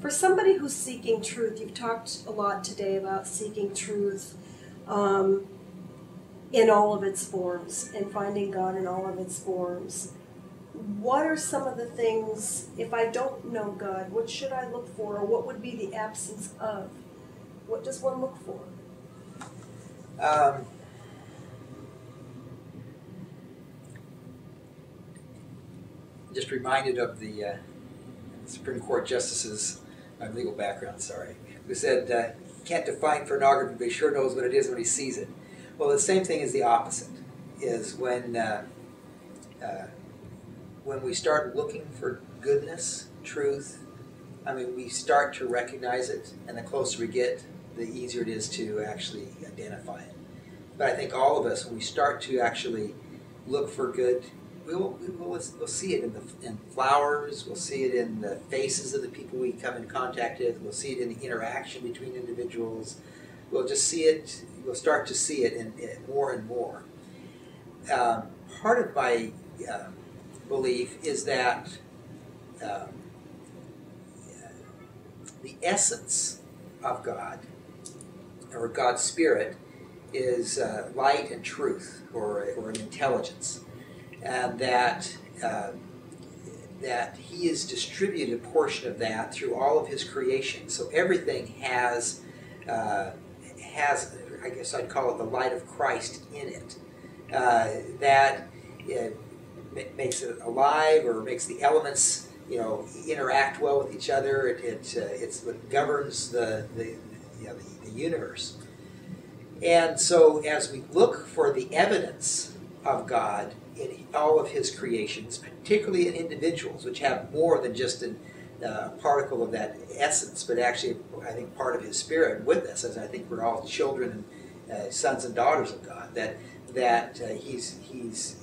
For somebody who's seeking truth, you've talked a lot today about seeking truth in all of its forms and finding God in all of its forms. What are some of the things, if I don't know God, what should I look for, or what would be the absence of? What does one look for? Just reminded of the Supreme Court justices, my legal background, sorry, who said, can't define pornography, but he sure knows what it is when he sees it. Well, the same thing is the opposite, is when we start looking for goodness, truth, I mean, we start to recognize it, and the closer we get, the easier it is to actually identify it. But I think all of us, when we start to actually look for good, we'll see it in flowers, we'll see it in the faces of the people we come in contact with, we'll see it in the interaction between individuals, we'll just see it, we'll start to see it in more and more. Part of my belief is that the essence of God, or God's Spirit, is light and truth, or an intelligence, and that He has distributed a portion of that through all of His creation. So everything has, I guess I'd call it the light of Christ in it, that makes it alive, or makes the elements, interact well with each other. It's what governs the universe. And so as we look for the evidence of God in all of His creations, particularly in individuals, which have more than just a particle of that essence, but actually, I think, part of His Spirit with us, as I think we're all children and sons and daughters of God, that He's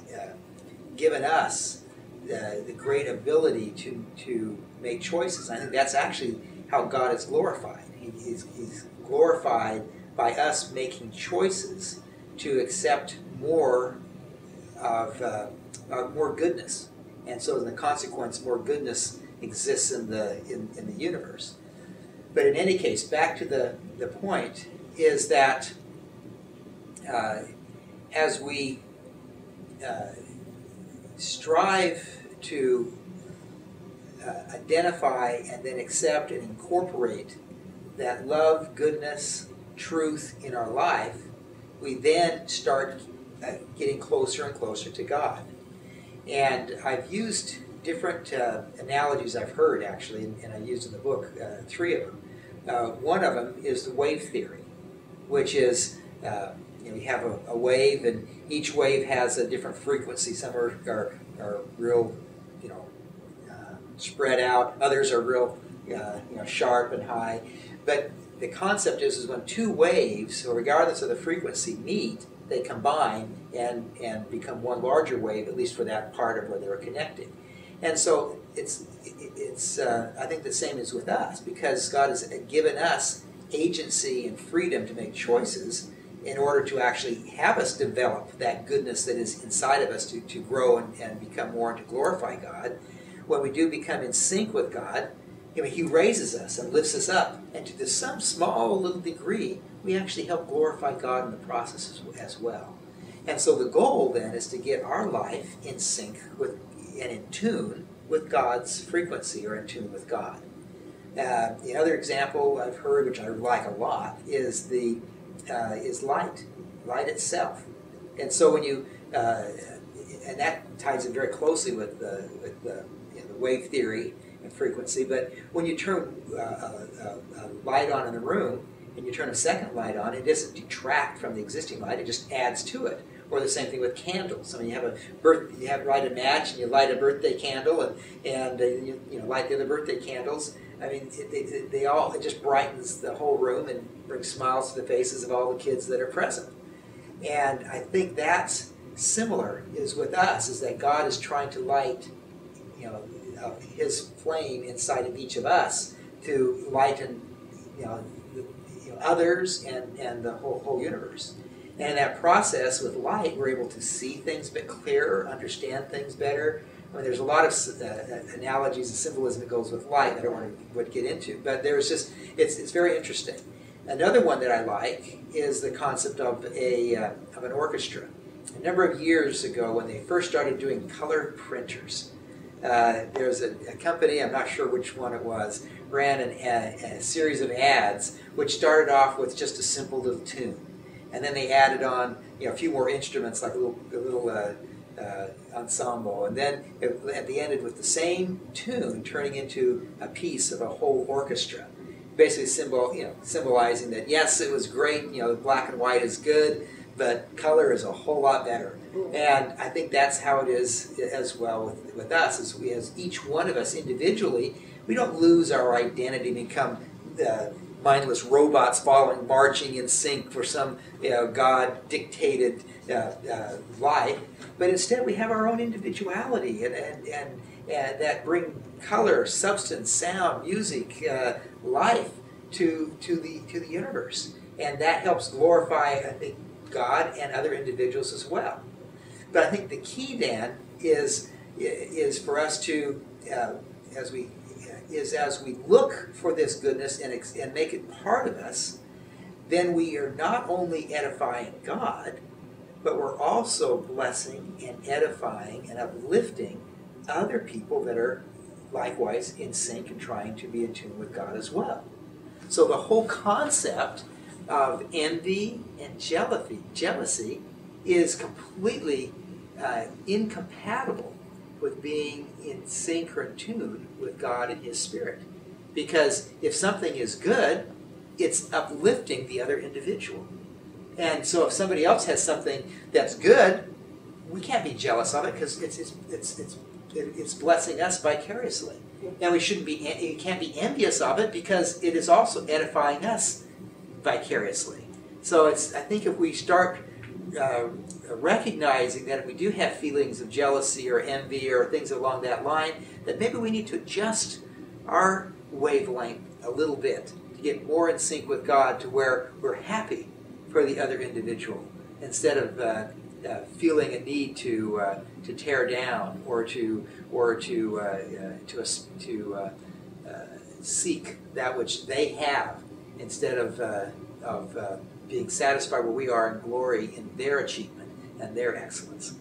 given us the great ability to make choices. I think that's actually how God is glorified. He's glorified by us making choices to accept more of more goodness, and so in the consequence, more goodness exists in the universe. But in any case, back to the point is that as we strive to identify and then accept and incorporate that love, goodness, truth in our life, we then start getting closer and closer to God. And I've used different analogies I've heard, actually, and I used in the book 3 of them. One of them is the wave theory, which is you have a wave, and each wave has a different frequency. Some are real, spread out. Others are real, sharp and high. But the concept is when two waves, so regardless of the frequency, meet, they combine and become one larger wave, at least for that part of where they were connected. And so it's I think the same is with us, because God has given us agency and freedom to make choices in order to actually have us develop that goodness that is inside of us to grow and become more and to glorify God. When we do become in sync with God, He raises us and lifts us up, and to some small little degree, we actually help glorify God in the process as well. And so the goal then is to get our life in sync with and in tune with God's frequency, or in tune with God. The other example I've heard, which I like a lot, is light itself. And so when you and that ties in very closely with the wave theory and frequency. But when you turn a light on in a room and you turn a second light on, it doesn't detract from the existing light; it just adds to it. Or the same thing with candles. I mean, you light a match and you light a birthday candle, and you light the other birthday candles. I mean, it just brightens the whole room and brings smiles to the faces of all the kids that are present. And I think that's similar is with us, is that God is trying to light, His flame inside of each of us to lighten, others and the whole universe. And in that process with light, we're able to see things a bit clearer, understand things better, I mean, there's a lot of analogies and symbolism that goes with light that I don't want to get into, but there's just, it's very interesting. Another one that I like is the concept of an orchestra. A number of years ago, when they first started doing color printers, there's a company, I'm not sure which one it was, ran a series of ads which started off with just a simple little tune. And then they added on a few more instruments, like a little ensemble. And then at the ended with the same tune turning into a piece of a whole orchestra. Basically symbolizing that, yes, it was great, black and white is good, but color is a whole lot better. And I think that's how it is as well with us, as each one of us individually, we don't lose our identity and become mindless robots marching in sync for some God-dictated life, but instead we have our own individuality and that bring color, substance, sound, music, life to the universe. And that helps glorify, I think, God and other individuals as well. But I think the key then is for us to, as we look for this goodness and make it part of us, then we are not only edifying God, but we're also blessing and edifying and uplifting other people that are likewise in sync and trying to be in tune with God as well. So the whole concept of envy and jealousy is completely incompatible with being in sync or in tune with God and His Spirit. Because if something is good, it's uplifting the other individual. And so if somebody else has something that's good, we can't be jealous of it because it's blessing us vicariously. And you can't be envious of it because it is also edifying us vicariously. So I think if we start recognizing that if we do have feelings of jealousy or envy or things along that line, that maybe we need to adjust our wavelength a little bit to get more in sync with God, to where we're happy for the other individual instead of feeling a need to tear down or to seek that which they have, instead of being satisfied where we are in glory in their achievement and their excellence.